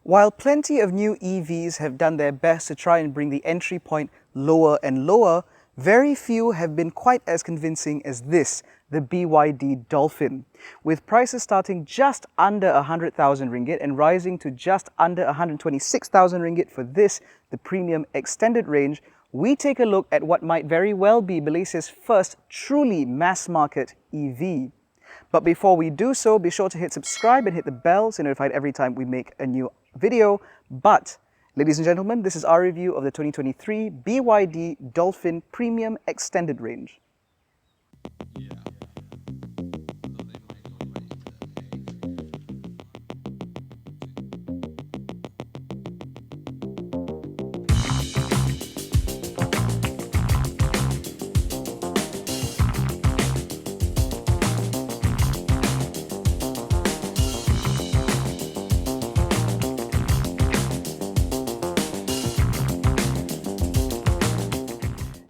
While plenty of new EVs have done their best to try and bring the entry point lower and lower, very few have been quite as convincing as this, the BYD Dolphin. With prices starting just under 100,000 ringgit and rising to just under 126,000 ringgit for this, the premium extended range, we take a look at what might very well be Malaysia's first truly mass market EV. But before we do so, be sure to hit subscribe and hit the bell to be notified every time we make a new video. But, ladies and gentlemen, this is our review of the 2023 BYD Dolphin Premium Extended Range.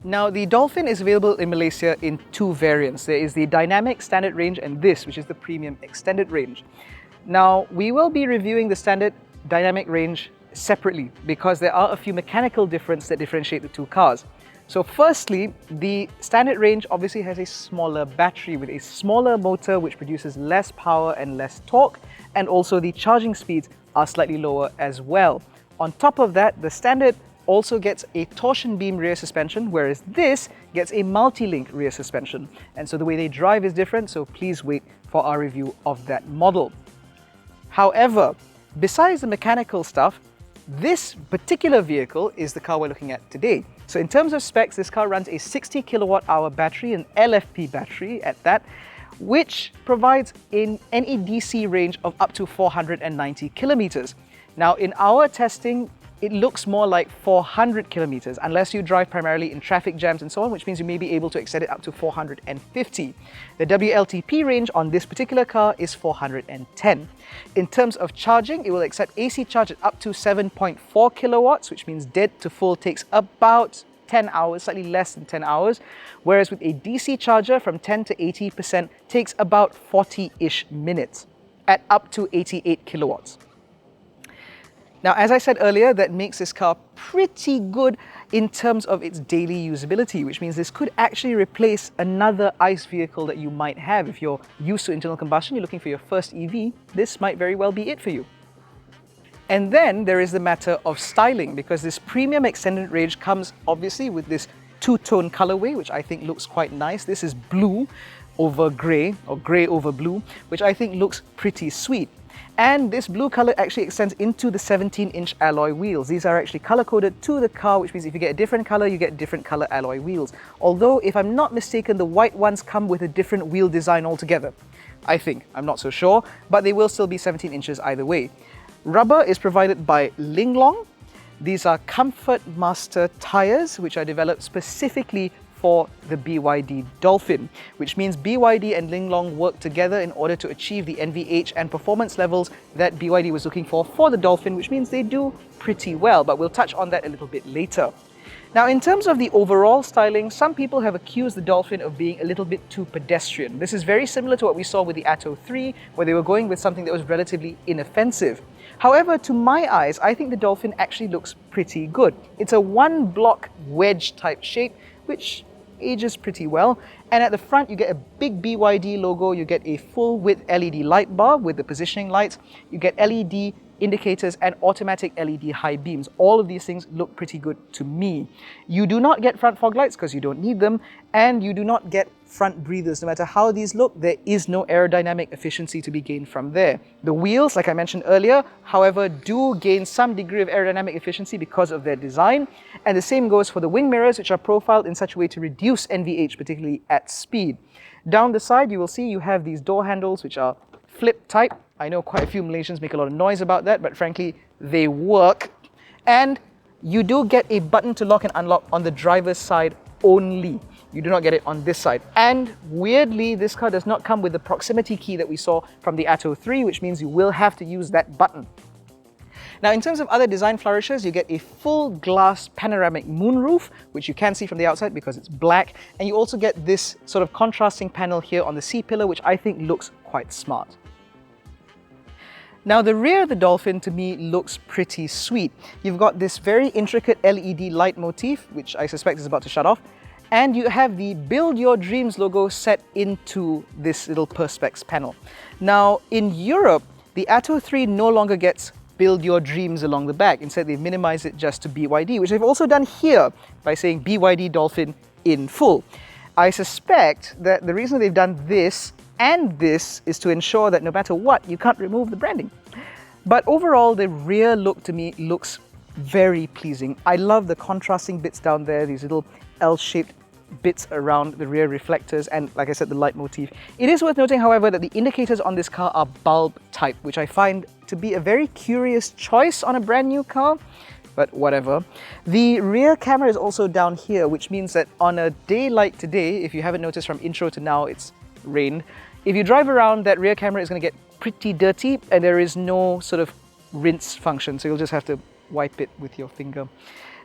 Now, the Dolphin is available in Malaysia in two variants. There is the Dynamic Standard Range and this, which is the Premium Extended Range. Now, we will be reviewing the Standard Dynamic Range separately because there are a few mechanical differences that differentiate the two cars. So firstly, the Standard Range obviously has a smaller battery with a smaller motor which produces less power and less torque, and also the charging speeds are slightly lower as well. On top of that, the Standard also gets a torsion beam rear suspension, whereas this gets a multi-link rear suspension. And so the way they drive is different, so please wait for our review of that model. However, besides the mechanical stuff, this particular vehicle is the car we're looking at today. So in terms of specs, this car runs a 60 kilowatt hour battery, an LFP battery at that, which provides an NEDC range of up to 490 kilometers. Now in our testing, it looks more like 400 kilometers unless you drive primarily in traffic jams and so on, which means you may be able to extend it up to 450. The WLTP range on this particular car is 410. In terms of charging, it will accept AC charge at up to 7.4 kilowatts, which means dead to full takes about 10 hours, slightly less than 10 hours, whereas with a DC charger from 10 to 80% takes about 40-ish minutes at up to 88 kilowatts. Now, as I said earlier, that makes this car pretty good in terms of its daily usability, which means this could actually replace another ICE vehicle that you might have. If you're used to internal combustion, you're looking for your first EV, this might very well be it for you. And then there is the matter of styling, because this premium extended range comes obviously with this two-tone colorway, which I think looks quite nice. This is blue over grey, or grey over blue, which I think looks pretty sweet. And this blue color actually extends into the 17-inch alloy wheels. These are actually color-coded to the car, which means if you get a different color, you get different color alloy wheels. Although, if I'm not mistaken, the white ones come with a different wheel design altogether. I think, I'm not so sure, but they will still be 17 inches either way. Rubber is provided by Linglong. These are Comfort Master tires, which are developed specifically for the BYD Dolphin, which means BYD and Linglong work together in order to achieve the NVH and performance levels that BYD was looking for the Dolphin, which means they do pretty well, but we'll touch on that a little bit later. Now, in terms of the overall styling, some people have accused the Dolphin of being a little bit too pedestrian. This is very similar to what we saw with the Atto 3, where they were going with something that was relatively inoffensive. However, to my eyes, I think the Dolphin actually looks pretty good. It's a one-block wedge type shape, which ages pretty well, and at the front you get a big BYD logo, you get a full width LED light bar with the positioning lights, you get LED indicators and automatic LED high beams. All of these things look pretty good to me. You do not get front fog lights because you don't need them, and you do not get front breathers. No matter how these look, there is no aerodynamic efficiency to be gained from there. The wheels, like I mentioned earlier, however, do gain some degree of aerodynamic efficiency because of their design, and the same goes for the wing mirrors, which are profiled in such a way to reduce NVH, particularly at speed. Down the side, you will see you have these door handles, which are flip type. I know quite a few Malaysians make a lot of noise about that, but frankly, they work. And you do get a button to lock and unlock on the driver's side only. You do not get it on this side. And weirdly, this car does not come with the proximity key that we saw from the Atto 3, which means you will have to use that button. Now, in terms of other design flourishes, you get a full glass panoramic moonroof, which you can see from the outside because it's black. And you also get this sort of contrasting panel here on the C-pillar, which I think looks quite smart. Now the rear of the Dolphin to me looks pretty sweet. You've got this very intricate LED light motif, which I suspect is about to shut off, and you have the Build Your Dreams logo set into this little Perspex panel. Now in Europe, the Atto 3 no longer gets Build Your Dreams along the back. Instead, they've minimized it just to BYD, which they've also done here by saying BYD Dolphin in full. I suspect that the reason they've done this and this is to ensure that no matter what, you can't remove the branding. But overall, the rear look to me looks very pleasing. I love the contrasting bits down there, these little L-shaped bits around the rear reflectors and, like I said, the light motif. It is worth noting, however, that the indicators on this car are bulb type, which I find to be a very curious choice on a brand new car, but whatever. The rear camera is also down here, which means that on a day like today, if you haven't noticed from intro to now, it's rained. If you drive around, that rear camera is going to get pretty dirty and there is no sort of rinse function, so you'll just have to wipe it with your finger.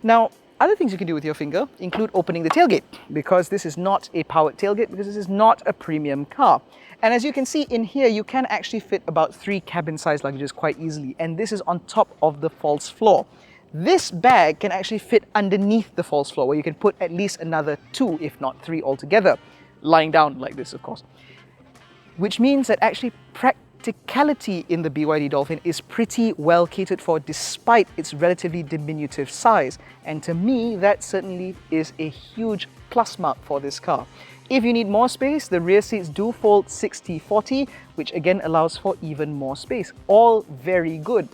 Now, other things you can do with your finger include opening the tailgate, because this is not a powered tailgate, because this is not a premium car. And as you can see in here, you can actually fit about 3 cabin-sized luggages quite easily, and this is on top of the false floor. This bag can actually fit underneath the false floor, where you can put at least another 2, if not 3 altogether, lying down like this, of course. Which means that actually practicality in the BYD Dolphin is pretty well catered for despite its relatively diminutive size. And to me, that certainly is a huge plus mark for this car. If you need more space, the rear seats do fold 60-40, which again allows for even more space. All very good.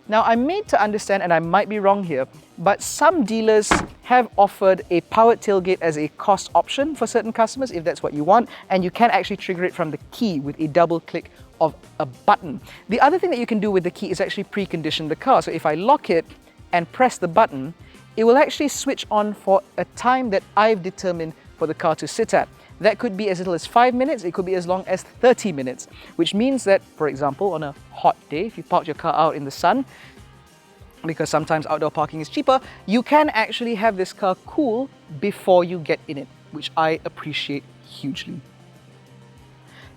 Now, I'm made to understand, and I might be wrong here, but some dealers have offered a powered tailgate as a cost option for certain customers if that's what you want, and you can actually trigger it from the key with a double click of a button. The other thing that you can do with the key is actually precondition the car. So if I lock it and press the button, it will actually switch on for a time that I've determined for the car to sit at. That could be as little as 5 minutes, it could be as long as 30 minutes, which means that, for example, on a hot day, if you park your car out in the sun, because sometimes outdoor parking is cheaper, you can actually have this car cool before you get in it, which I appreciate hugely.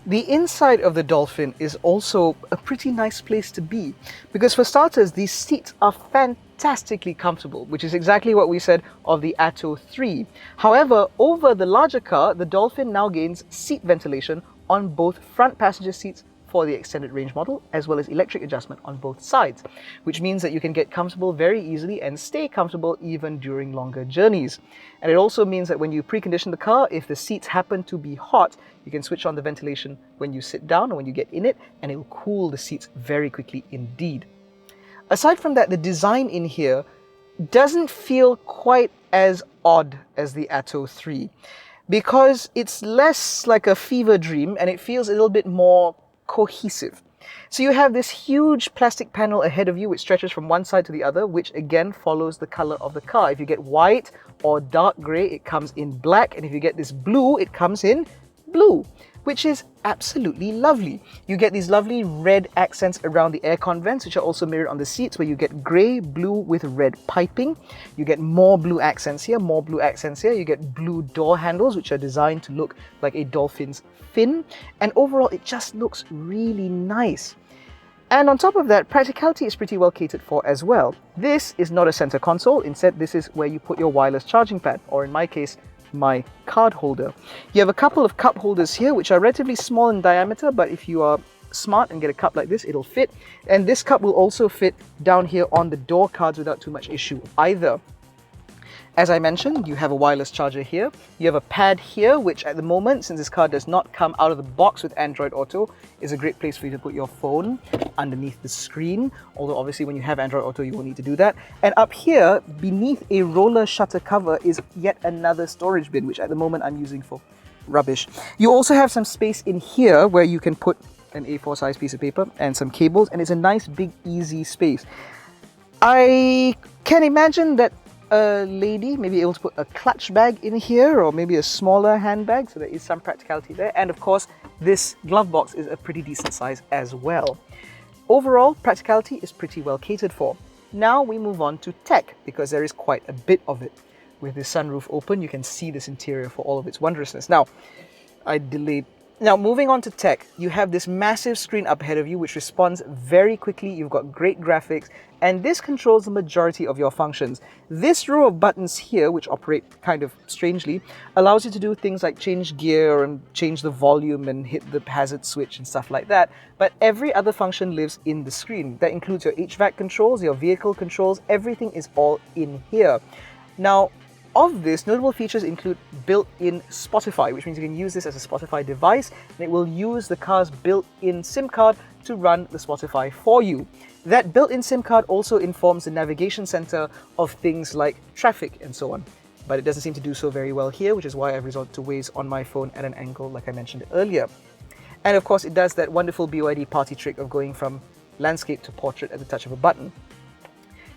The inside of the Dolphin is also a pretty nice place to be, because for starters, these seats are fantastically comfortable, which is exactly what we said of the Atto 3. However, over the larger car, the Dolphin now gains seat ventilation on both front passenger seats for the extended range model, as well as electric adjustment on both sides, which means that you can get comfortable very easily and stay comfortable even during longer journeys. And it also means that when you precondition the car, if the seats happen to be hot, you can switch on the ventilation when you sit down or when you get in it, and it will cool the seats very quickly indeed. Aside from that, the design in here doesn't feel quite as odd as the Atto 3, because it's less like a fever dream and it feels a little bit more cohesive. So you have this huge plastic panel ahead of you which stretches from one side to the other, which again follows the color of the car. If you get white or dark grey, it comes in black, and if you get this blue, it comes in blue, which is absolutely lovely. You get these lovely red accents around the aircon vents, which are also mirrored on the seats, where you get grey, blue with red piping. You get more blue accents here, more blue accents here. You get blue door handles, which are designed to look like a dolphin's fin. And overall, it just looks really nice. And on top of that, practicality is pretty well catered for as well. This is not a center console. Instead, this is where you put your wireless charging pad, or in my case, my card holder. You have a couple of cup holders here, which are relatively small in diameter, but if you are smart and get a cup like this, it'll fit. And this cup will also fit down here on the door cards without too much issue either. As I mentioned, you have a wireless charger here. You have a pad here, which at the moment, since this car does not come out of the box with Android Auto, is a great place for you to put your phone underneath the screen. Although obviously when you have Android Auto, you won't need to do that. And up here, beneath a roller shutter cover, is yet another storage bin, which at the moment I'm using for rubbish. You also have some space in here where you can put an A4 size piece of paper and some cables, and it's a nice, big, easy space. I can imagine that a lady may be able to put a clutch bag in here, or maybe a smaller handbag, so there is some practicality there. And of course, this glove box is a pretty decent size as well. Overall, practicality is pretty well catered for. Now we move on to tech, because there is quite a bit of it. With the sunroof open, you can see this interior for all of its wondrousness. Now, I delayed Now, moving on to tech, you have this massive screen up ahead of you which responds very quickly. You've got great graphics, and this controls the majority of your functions. This row of buttons here, which operate kind of strangely, allows you to do things like change gear and change the volume and hit the hazard switch and stuff like that. But every other function lives in the screen. That includes your HVAC controls, your vehicle controls, everything is all in here. Now, of this, notable features include built-in Spotify, which means you can use this as a Spotify device, and it will use the car's built-in SIM card to run the Spotify for you. That built-in SIM card also informs the navigation center of things like traffic and so on. But it doesn't seem to do so very well here, which is why I've resorted to Waze on my phone at an angle like I mentioned earlier. And of course, it does that wonderful BYD party trick of going from landscape to portrait at the touch of a button.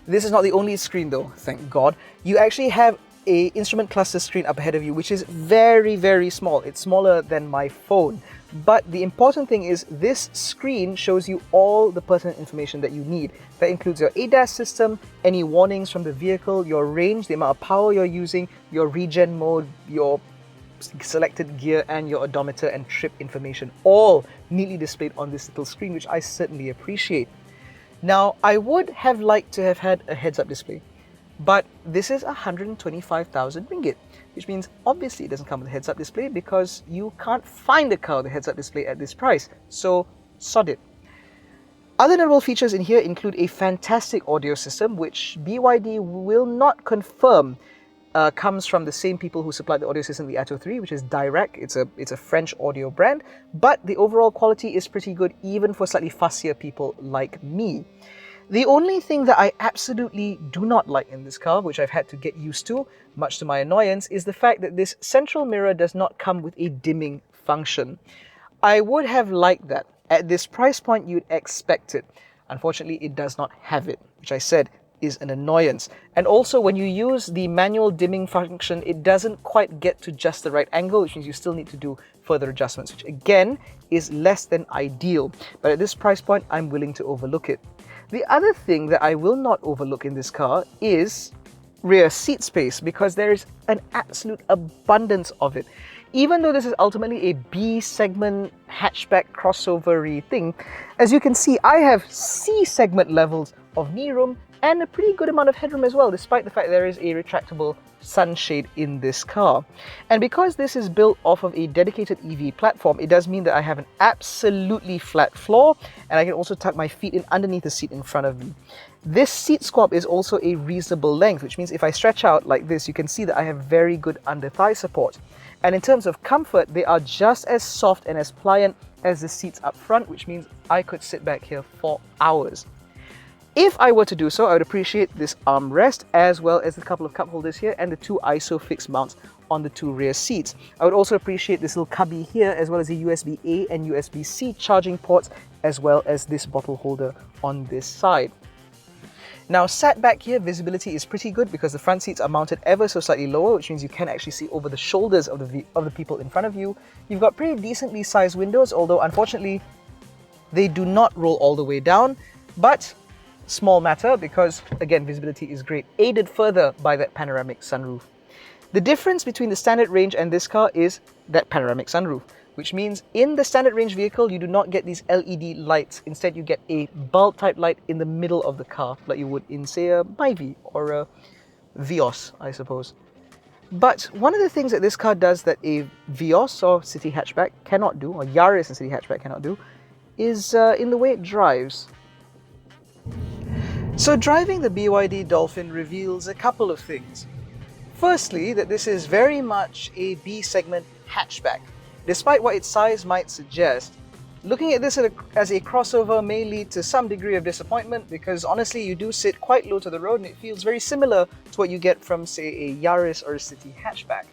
This is not the only screen though, thank God. You actually have a instrument cluster screen up ahead of you, which is very, very small. It's smaller than my phone. But the important thing is this screen shows you all the pertinent information that you need. That includes your ADAS system, any warnings from the vehicle, your range, the amount of power you're using, your regen mode, your selected gear, and your odometer and trip information, all neatly displayed on this little screen, which I certainly appreciate. Now, I would have liked to have had a heads-up display, but this is 125,000 ringgit, which means obviously it doesn't come with a heads-up display because you can't find a car with a heads-up display at this price, so sod it. Other notable features in here include a fantastic audio system, which BYD will not confirm comes from the same people who supplied the audio system, the Atto 3, which is direct. It's a French audio brand, but the overall quality is pretty good even for slightly fussier people like me. The only thing that I absolutely do not like in this car, which I've had to get used to, much to my annoyance, is the fact that this central mirror does not come with a dimming function. I would have liked that. At this price point, you'd expect it. Unfortunately, it does not have it, which I said is an annoyance. And also, when you use the manual dimming function, it doesn't quite get to just the right angle, which means you still need to do further adjustments, which again is less than ideal. But at this price point, I'm willing to overlook it. The other thing that I will not overlook in this car is rear seat space, because there is an absolute abundance of it. Even though this is ultimately a B segment hatchback crossover-y thing, as you can see, I have C segment levels of knee room and a pretty good amount of headroom as well, despite the fact there is a retractable sunshade in this car. And because this is built off of a dedicated EV platform, it does mean that I have an absolutely flat floor, and I can also tuck my feet in underneath the seat in front of me. This seat squab is also a reasonable length, which means if I stretch out like this, you can see that I have very good under-thigh support. And in terms of comfort, they are just as soft and as pliant as the seats up front, which means I could sit back here for hours. If I were to do so, I would appreciate this armrest, as well as a couple of cup holders here and the two ISOFIX mounts on the two rear seats. I would also appreciate this little cubby here, as well as a USB-A and USB-C charging ports, as well as this bottle holder on this side. Now, sat back here, visibility is pretty good because the front seats are mounted ever so slightly lower, which means you can actually see over the shoulders of the people in front of you. You've got pretty decently sized windows, although unfortunately they do not roll all the way down, but small matter because, again, visibility is great, aided further by that panoramic sunroof. The difference between the standard range and this car is that panoramic sunroof, which means in the standard range vehicle, you do not get these LED lights. Instead, you get a bulb type light in the middle of the car, like you would in, say, a Myvi or a Vios, I suppose. But one of the things that this car does that a Vios or city hatchback cannot do, or Yaris and city hatchback cannot do, is in the way it drives. So driving the BYD Dolphin reveals a couple of things. Firstly, that this is very much a B segment hatchback. Despite what its size might suggest, looking at this as a crossover may lead to some degree of disappointment because honestly you do sit quite low to the road and it feels very similar to what you get from, say, a Yaris or a city hatchback.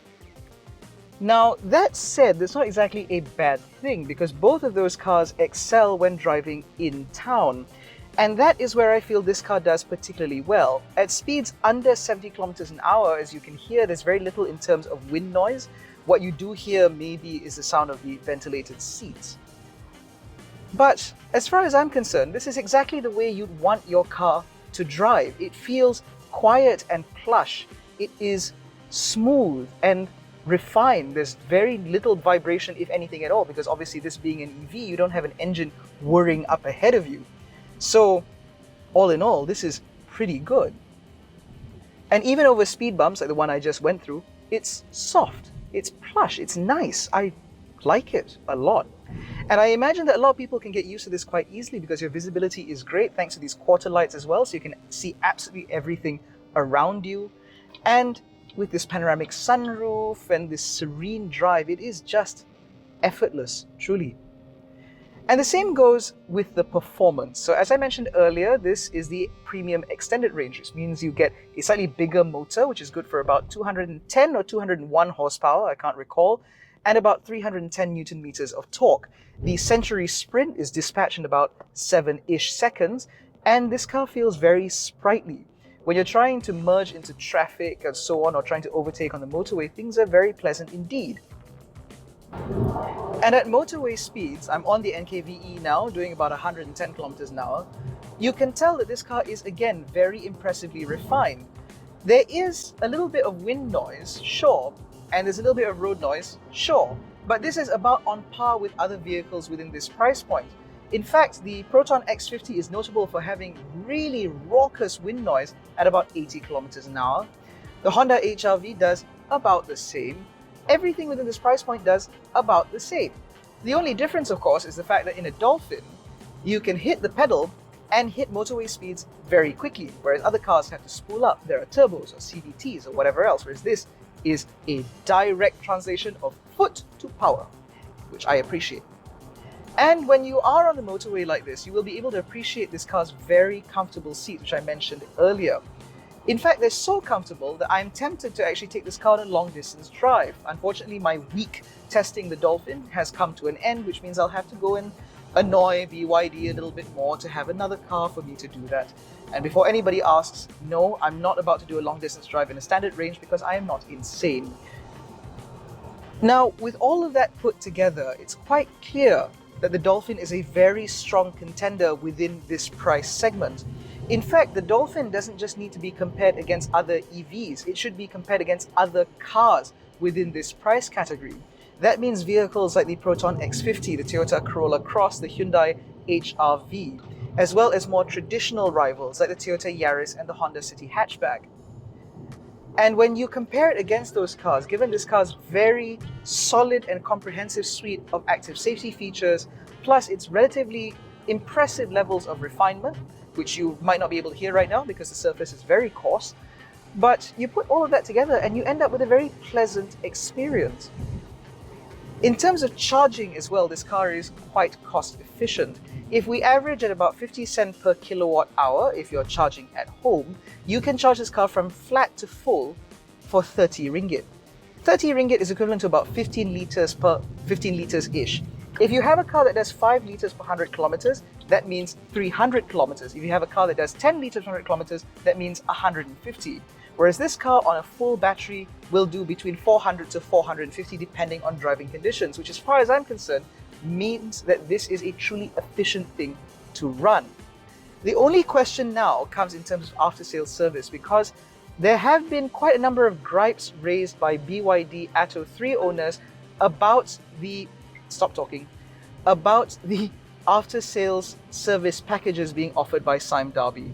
Now, that said, that's not exactly a bad thing because both of those cars excel when driving in town. And that is where I feel this car does particularly well. At speeds under 70 kilometers an hour, as you can hear, there's very little in terms of wind noise. What you do hear maybe is the sound of the ventilated seats. But as far as I'm concerned, this is exactly the way you'd want your car to drive. It feels quiet and plush. It is smooth and refined. There's very little vibration, if anything at all, because obviously this being an EV, you don't have an engine whirring up ahead of you. So all in all, this is pretty good. And even over speed bumps like the one I just went through, it's soft, it's plush, it's nice. I like it a lot. And I imagine that a lot of people can get used to this quite easily because your visibility is great thanks to these quarter lights as well, so you can see absolutely everything around you. And with this panoramic sunroof and this serene drive, it is just effortless, truly. And the same goes with the performance. So as I mentioned earlier, this is the premium extended range, which means you get a slightly bigger motor, which is good for about 210 or 201 horsepower, I can't recall, and about 310 Newton meters of torque. The Century Sprint is dispatched in about 7-ish seconds, and this car feels very sprightly. When you're trying to merge into traffic and so on, or trying to overtake on the motorway, things are very pleasant indeed. And at motorway speeds, I'm on the NKVE now, doing about 110 kilometers an hour. You can tell that this car is, again, very impressively refined. There is a little bit of wind noise, sure, and there's a little bit of road noise, sure, but this is about on par with other vehicles within this price point. In fact, the Proton X50 is notable for having really raucous wind noise at about 80 kilometers an hour. The Honda HR-V does about the same. Everything within this price point does about the same. The only difference, of course, is the fact that in a Dolphin, you can hit the pedal and hit motorway speeds very quickly, whereas other cars have to spool up. There are turbos or CVTs or whatever else, whereas this is a direct translation of foot to power, which I appreciate. And when you are on the motorway like this, you will be able to appreciate this car's very comfortable seat, which I mentioned earlier. In fact, they're so comfortable that I'm tempted to actually take this car on a long distance drive. Unfortunately, my week testing the Dolphin has come to an end, which means I'll have to go and annoy BYD a little bit more to have another car for me to do that. And before anybody asks, no, I'm not about to do a long distance drive in a standard range because I am not insane. Now, with all of that put together, it's quite clear that the Dolphin is a very strong contender within this price segment. In fact, the Dolphin doesn't just need to be compared against other EVs, it should be compared against other cars within this price category. That means vehicles like the Proton X50, the Toyota Corolla Cross, the Hyundai HR-V, as well as more traditional rivals like the Toyota Yaris and the Honda City hatchback. And when you compare it against those cars, given this car's very solid and comprehensive suite of active safety features, plus its relatively impressive levels of refinement, which you might not be able to hear right now because the surface is very coarse, but you put all of that together and you end up with a very pleasant experience. In terms of charging as well, this car is quite cost efficient. If we average at about 50 cents per kilowatt hour, if you're charging at home, you can charge this car from flat to full for 30 ringgit. 30 ringgit is equivalent to about 15 liters-ish. If you have a car that does 5 liters per 100 kilometers, that means 300 kilometers. If you have a car that does 10 liters per 100 kilometers, that means 150. Whereas this car on a full battery will do between 400 to 450 depending on driving conditions, which as far as I'm concerned means that this is a truly efficient thing to run. The only question now comes in terms of after-sales service, because there have been quite a number of gripes raised by BYD Atto 3 owners about the after-sales service packages being offered by Sime Darby.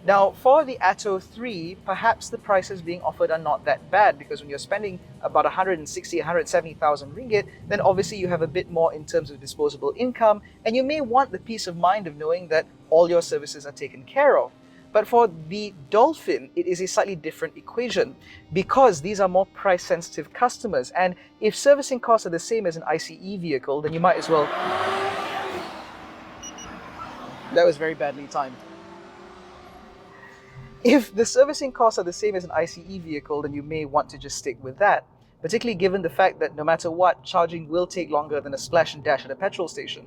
Now, for the Atto 3, perhaps the prices being offered are not that bad, because when you're spending about 160, 170,000 ringgit, then obviously you have a bit more in terms of disposable income, and you may want the peace of mind of knowing that all your services are taken care of. But for the Dolphin, it is a slightly different equation, because these are more price-sensitive customers, and if servicing costs are the same as an ICE vehicle, then you might as well... That was very badly timed. If the servicing costs are the same as an ICE vehicle, then you may want to just stick with that, particularly given the fact that no matter what, charging will take longer than a splash and dash at a petrol station.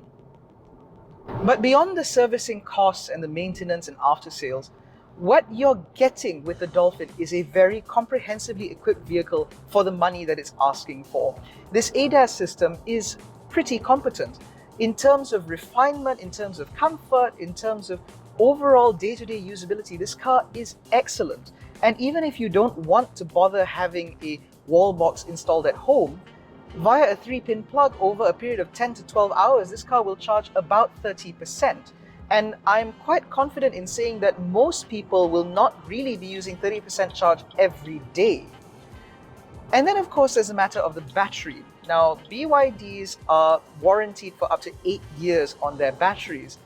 But beyond the servicing costs and the maintenance and after sales, what you're getting with the Dolphin is a very comprehensively equipped vehicle for the money that it's asking for. This ADAS system is pretty competent in terms of refinement, in terms of comfort, in terms of overall day-to-day usability. This car is excellent. And even if you don't want to bother having a wall box installed at home, via a 3-pin plug over a period of 10 to 12 hours, this car will charge about 30%. And I'm quite confident in saying that most people will not really be using 30% charge every day. And then of course there's a matter of the battery. Now BYDs are warranted for up to 8 years on their batteries.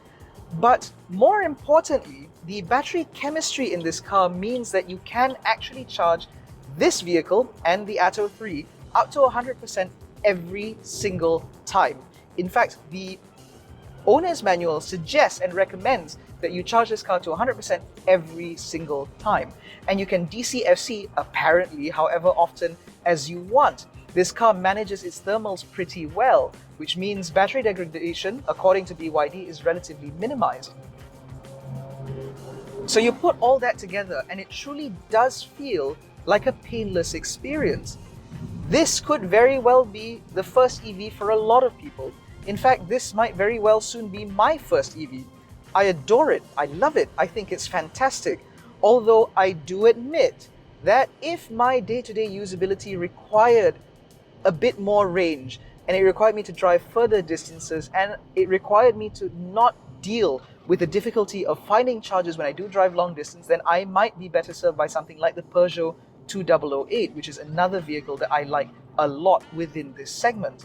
But more importantly, the battery chemistry in this car means that you can actually charge this vehicle and the Atto 3 up to 100% every single time. In fact, the owner's manual suggests and recommends that you charge this car to 100% every single time. And you can DCFC apparently however often as you want. This car manages its thermals pretty well, which means battery degradation, according to BYD, is relatively minimized. So you put all that together and it truly does feel like a painless experience. This could very well be the first EV for a lot of people. In fact, this might very well soon be my first EV. I adore it, I love it, I think it's fantastic. Although I do admit that if my day-to-day usability required a bit more range, and it required me to drive further distances, and it required me to not deal with the difficulty of finding charges when I do drive long distance, then I might be better served by something like the Peugeot 2008, which is another vehicle that I like a lot within this segment.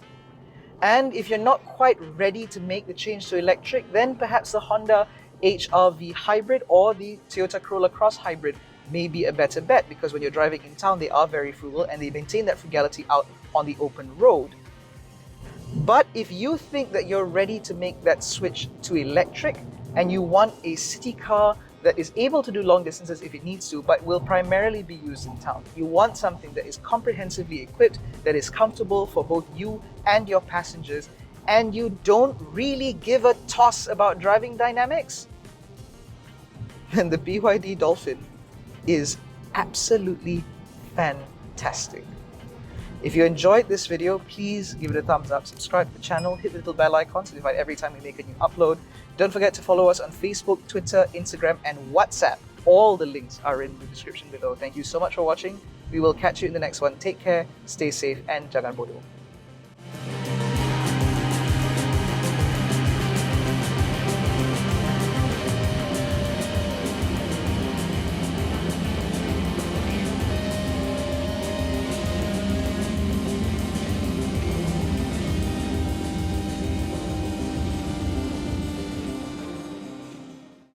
And if you're not quite ready to make the change to electric, then perhaps the Honda HR-V Hybrid or the Toyota Corolla Cross Hybrid may be a better bet, because when you're driving in town, they are very frugal and they maintain that frugality out on the open road. But if you think that you're ready to make that switch to electric and you want a city car that is able to do long distances if it needs to, but will primarily be used in town, you want something that is comprehensively equipped, that is comfortable for both you and your passengers, and you don't really give a toss about driving dynamics, then the BYD Dolphin is absolutely fantastic. If you enjoyed this video, please give it a thumbs up, subscribe to the channel, hit the little bell icon so notified every time we make a new upload. Don't forget to follow us on Facebook, Twitter, Instagram, and WhatsApp. All the links are in the description below. Thank you so much for watching. We will catch you in the next one. Take care, stay safe, and jangan bodoh.